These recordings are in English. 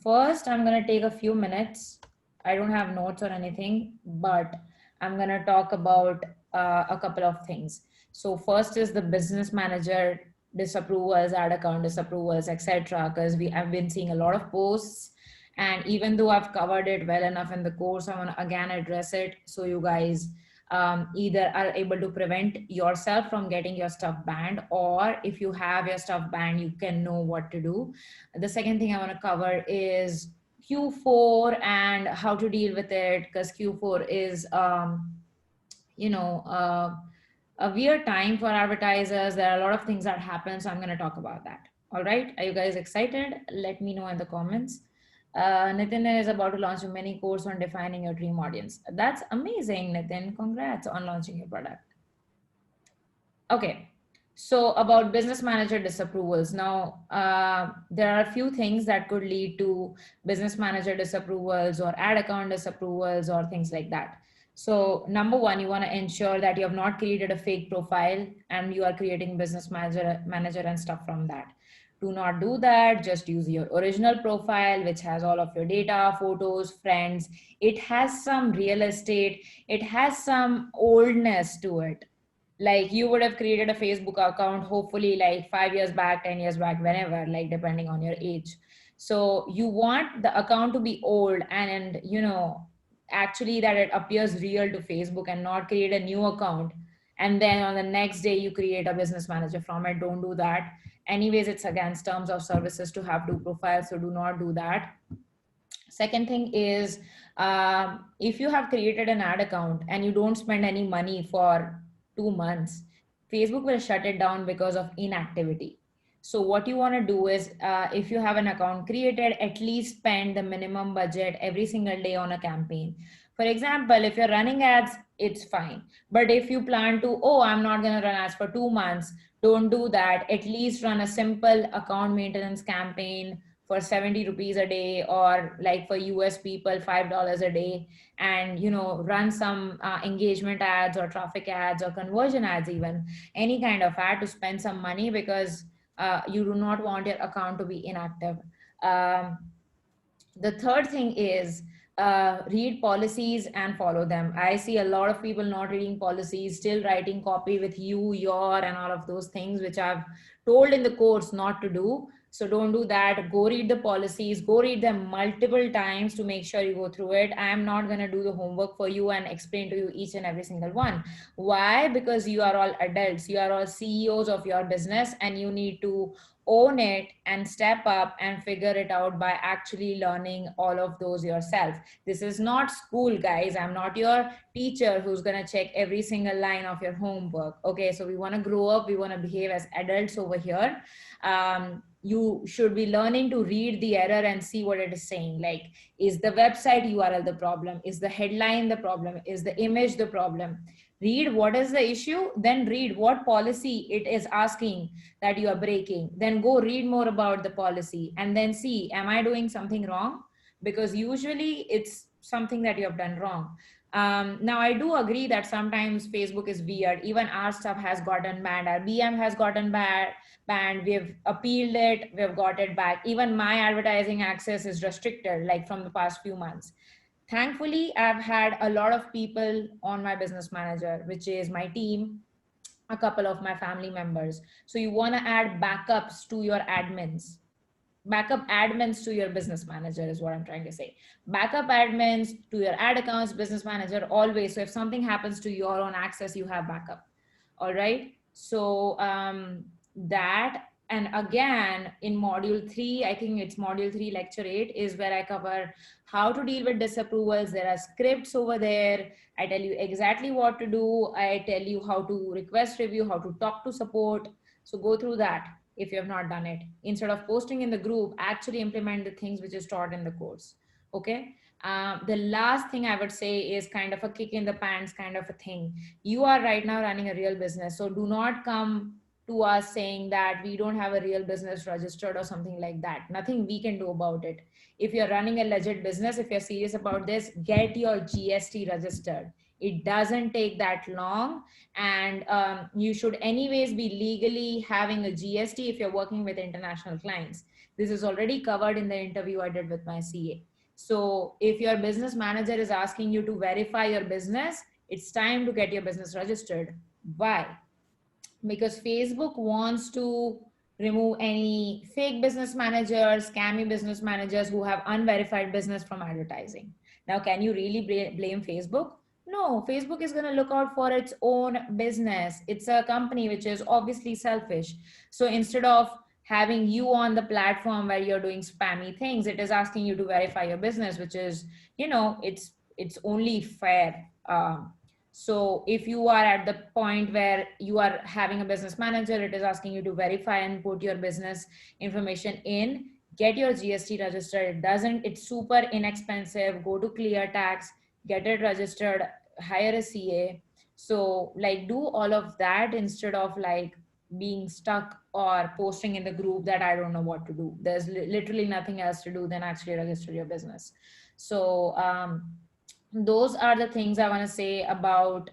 first I'm going to take a few minutes. I don't have notes or anything, but I'm going to talk about a couple of things. So first is the business manager disapprovals, ad account disapprovals, etc. Because we have been seeing a lot of posts, and even though I've covered it well enough in the course, I want to again address it so you guys either are able to prevent yourself from getting your stuff banned, or if you have your stuff banned, you can know what to do. The second thing I want to cover is Q4 and how to deal with it, because Q4 is, you know, a weird time for advertisers. There are a lot of things that happen, so I'm going to talk about that. All right, are you guys excited? Let me know in the comments. Nitin is about to launch a mini course on defining your dream audience. That's amazing, Nitin. Congrats on launching your product. Okay, so about business manager disapprovals. Now, there are a few things that could lead to business manager disapprovals or ad account disapprovals or things like that. So number one, you want to ensure that you have not created a fake profile and you are creating manager and stuff from that. Do not do that. Just use your original profile, which has all of your data, photos, friends. It has some real estate. It has some oldness to it. Like you would have created a Facebook account, hopefully like 5 years back, 10 years back, whenever, like depending on your age. So you want the account to be old and actually that it appears real to Facebook, and not create a new account and then on the next day you create a business manager from it. Don't do that. Anyways, it's against terms of services to have two profiles, so do not do that. Second thing is, if you have created an ad account and you don't spend any money for 2 months, Facebook will shut it down because of inactivity. So what you want to do is, if you have an account created, at least spend the minimum budget every single day on a campaign. For example, if you're running ads, it's fine. But if you plan to, oh, I'm not going to run ads for 2 months, don't do that. At least run a simple account maintenance campaign for 70 rupees a day, or like for US people $5 a day, and run some engagement ads or traffic ads or conversion ads, even any kind of ad to spend some money, because you do not want your account to be inactive. um, the third thing is, read policies and follow them. I see a lot of people not reading policies, still writing copy with you, your, and all of those things, which I've told in the course not to do. So don't do that. Go read the policies, go read them multiple times to make sure you go through it. I am not going to do the homework for you and explain to you each and every single one. Why? Because you are all adults, you are all CEOs of your business, and you need to own it and step up and figure it out by actually learning all of those yourself. This is not school, guys. I'm not your teacher who's going to check every single line of your homework. Okay, so we want to grow up, we want to behave as adults over here. You should be learning to read the error and see what it is saying. Like, is the website URL the problem? Is the headline the problem? Is the image the problem? Read what is the issue, then read what policy it is asking that you are breaking. Then go read more about the policy and then see, am I doing something wrong? Because usually it's something that you have done wrong. Now I do agree that sometimes Facebook is weird. Even our stuff has gotten banned. Our BM has gotten banned. We have appealed it, we have got it back. Even my advertising access is restricted, like from the past few months. Thankfully, I've had a lot of people on my business manager, which is my team, a couple of my family members. So you want to add backups to your admins. Backup admins to your business manager is what I'm trying to say. Backup admins to your ad accounts, business manager, always. So if something happens to your own access, you have backup. All right. So that, and again in module 3, I think it's module 3 lecture 8, is where I cover how to deal with disapprovals. There are scripts over there. I tell you exactly what to do. I tell you how to request review, how to talk to support. So go through that if you have not done it. Instead of posting in the group, actually implement the things which is taught in the course. Okay. The last thing I would say is kind of a kick in the pants kind of a thing. You are right now running a real business, so do not come to us saying that we don't have a real business registered or something like that. Nothing we can do about it. If you're running a legit business, if you're serious about this, get your GST registered. It doesn't take that long, and you should anyways be legally having a GST if you're working with international clients. This is already covered in the interview I did with my CA. So if your business manager is asking you to verify your business, it's time to get your business registered. Why? Because Facebook wants to remove any fake business managers, scammy business managers who have unverified business from advertising. Now, can you really blame Facebook? No, Facebook is going to look out for its own business. It's a company which is obviously selfish. So instead of having you on the platform where you're doing spammy things, it is asking you to verify your business, which is, it's only fair. So if you are at the point where you are having a business manager, it is asking you to verify and put your business information in, get your GST registered. It's super inexpensive. Go to ClearTax, get it registered, hire a CA. So like do all of that instead of like being stuck or posting in the group that I don't know what to do. There's literally nothing else to do than actually register your business. So those are the things I want to say about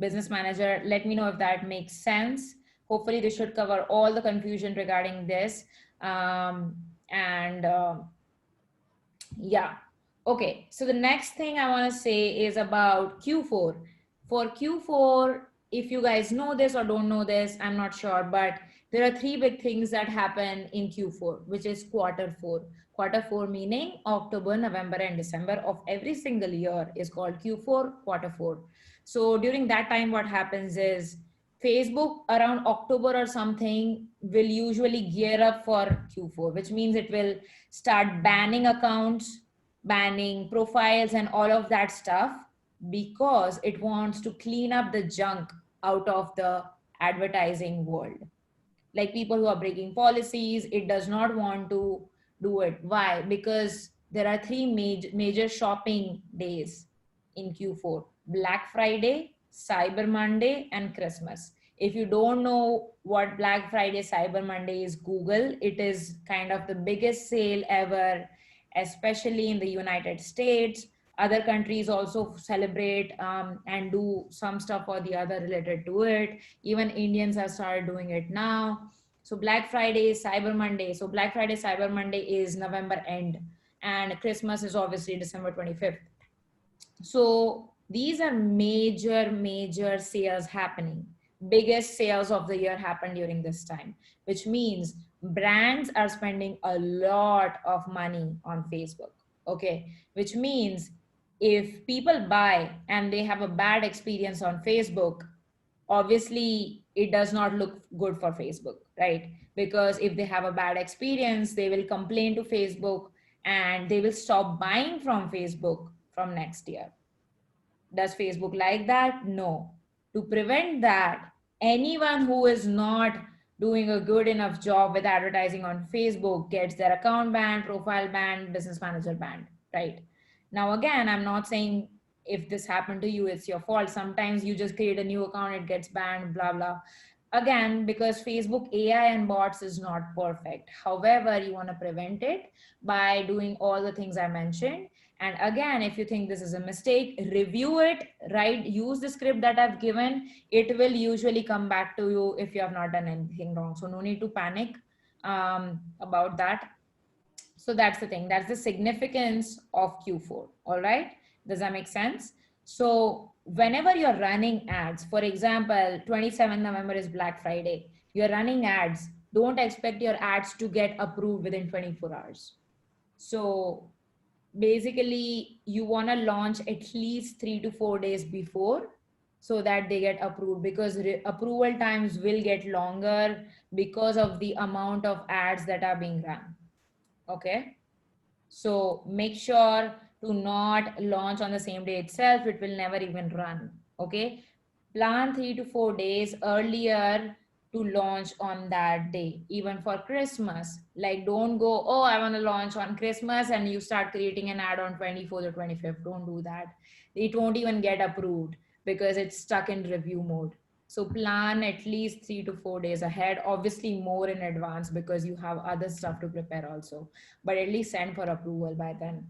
business manager. Let me know if that makes sense. Hopefully this should cover all the confusion regarding this. And yeah. Okay. So the next thing I want to say is about Q4. For Q4, if you guys know this or don't know this, I'm not sure, but there are three big things that happen in Q4, which is quarter four. Quarter four meaning October, November, and December of every single year is called Q4, quarter four. So during that time, what happens is Facebook around October or something will usually gear up for Q4, which means it will start banning accounts, banning profiles, and all of that stuff because it wants to clean up the junk out of the advertising world. Like people who are breaking policies, it does not want to do it. Why? Because there are three major shopping days in Q4: Black Friday, Cyber Monday, and Christmas. If you don't know what Black Friday, Cyber Monday is, Google. It is kind of the biggest sale ever, especially in the United States. Other countries also celebrate and do some stuff or the other related to it. Even Indians have started doing it now. So Black Friday, Cyber Monday. So Black Friday, Cyber Monday is November end, and Christmas is obviously December 25th. So these are major sales happening. Biggest sales of the year happen during this time, which means brands are spending a lot of money on Facebook. Okay, which means if people buy and they have a bad experience on Facebook, obviously it does not look good for Facebook, right? Because if they have a bad experience, they will complain to Facebook and they will stop buying from Facebook from next year. Does Facebook like that? No. To prevent that, anyone who is not doing a good enough job with advertising on Facebook gets their account banned, profile banned, business manager banned, right? Now, again, I'm not saying if this happened to you, it's your fault. Sometimes you just create a new account, it gets banned, blah, blah. Again, because Facebook AI and bots is not perfect. However, you want to prevent it by doing all the things I mentioned. And again, if you think this is a mistake, review it, right? Use the script that I've given. It will usually come back to you if you have not done anything wrong. So no need to panic about that. So that's the thing. That's the significance of Q4. All right. Does that make sense? So whenever you're running ads, for example, 27 November is Black Friday. You're running ads. Don't expect your ads to get approved within 24 hours. So basically you want to launch at least 3 to 4 days before so that they get approved, because approval times will get longer because of the amount of ads that are being run. Okay, so make sure to not launch on the same day itself. It will never even run. Okay, plan 3 to 4 days earlier to launch on that day. Even for Christmas, like don't go, oh, I want to launch on Christmas, and you start creating an ad on 24th or 25th. Don't do that. It won't even get approved because it's stuck in review mode. So plan at least 3 to 4 days ahead, obviously more in advance because you have other stuff to prepare also, but at least send for approval by then.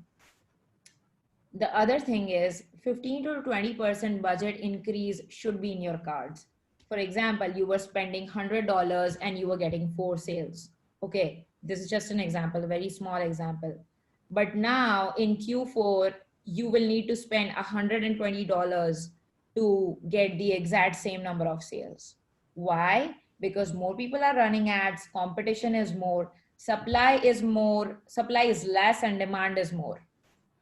The other thing is 15 to 20% budget increase should be in your cards. For example, you were spending $100 and you were getting 4 sales. Okay, This is just an example, a very small example. But now in Q4, you will need to spend $120 to get the exact same number of sales. Why? Because more people are running ads, competition is more, supply is less, and demand is more.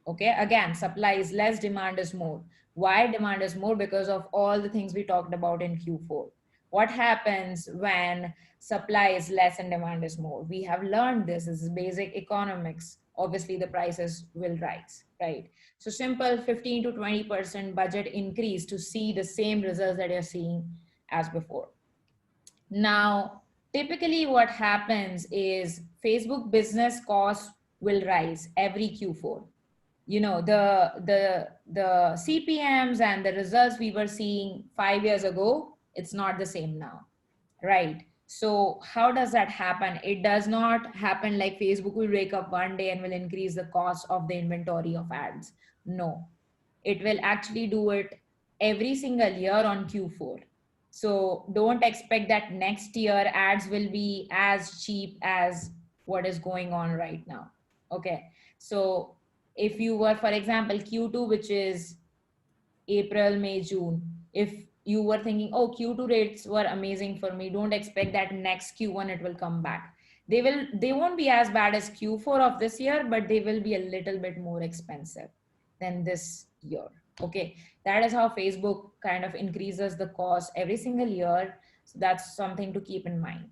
Okay, again, supply is less, demand is more. Why demand is more? Because of all the things we talked about in Q4. What happens when supply is less and demand is more? We have learned this is basic economics. Obviously the prices will rise, right? So simple 15 to 20% budget increase to see the same results that you're seeing as before. Now, typically what happens is Facebook business costs will rise every Q4. You know, the CPMs and the results we were seeing 5 years ago, it's not the same now, right? So how does that happen? It does not happen like Facebook will wake up one day and will increase the cost of the inventory of ads. No, it will actually do it every single year on Q4. So don't expect that next year ads will be as cheap as what is going on right now. Okay. So if you were, for example, Q2, which is April, May, June, if you were thinking, oh, Q2 rates were amazing for me, don't expect that next Q1 it will come back. They won't be as bad as Q4 of this year, but they will be a little bit more expensive than this year. Okay. That is how Facebook kind of increases the cost every single year. So that's something to keep in mind.